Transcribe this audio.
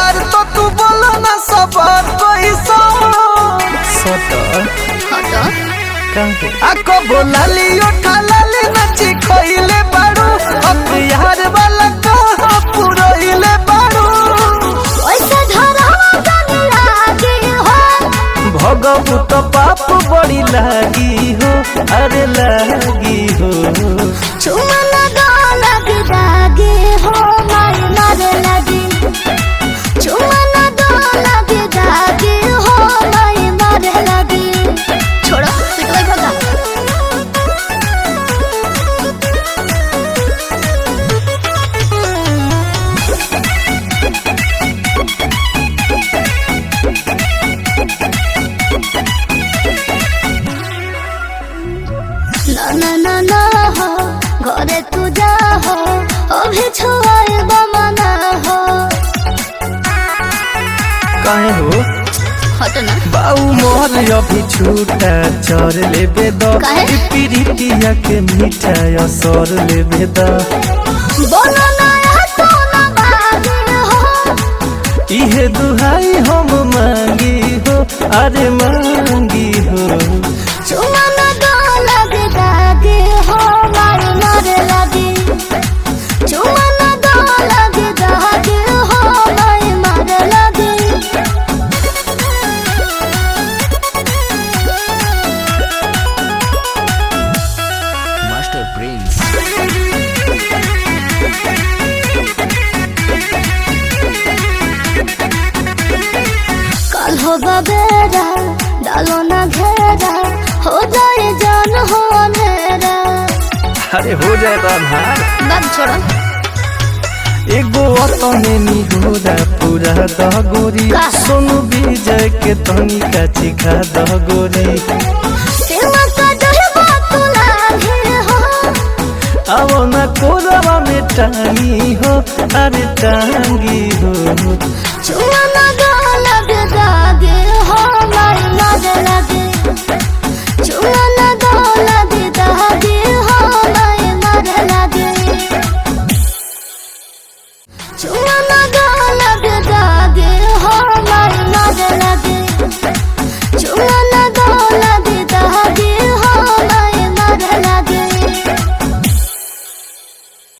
प्यार तो तू बोलो ना सबर कैसा आको बोला लियो ठालाली नची खोइले बाड़ू अब यार वाला कहा पुरोइले बाड़ू ओइसे धरवा जाने लागे हो भगबू तो पाप बड़ी लागी हो अरे लागी हो चुमा लगा लगे दागे हो मारे मारे लगे चुमा लगा लगे दागे हो मारे मारे लगे छोड़ो पिटवाई भगा ना ना ना हो घरे तू जा हो अभी छुआए बमना हो काहे हो हट ना बाऊ मोर अभी छूटा चर लेबे द काहे? प्रीतिया के मीठा असर लेबे द बोलो ना तो ना बागे हो इहे दुहाई हम मांगी हो अरे मांगी हो चुमा लगा लगे दागे हो मारे मारे लगे चुमा लगा लगे दागे हो मारे मारे लगे मास्टर प्रिंस कल हो बबेरा डालो ना घेरा हो जाए जान हो अंधेरा अरे हो जाए तो भार बात छोड़ो एगो अतने निगोरा पूरा दगोरी का? सोनू विजय के तनी का चिखा दगोरी सेवा का डहे बात लागे हो अब ना कोरवा में टांगी हो अरे टांगी हो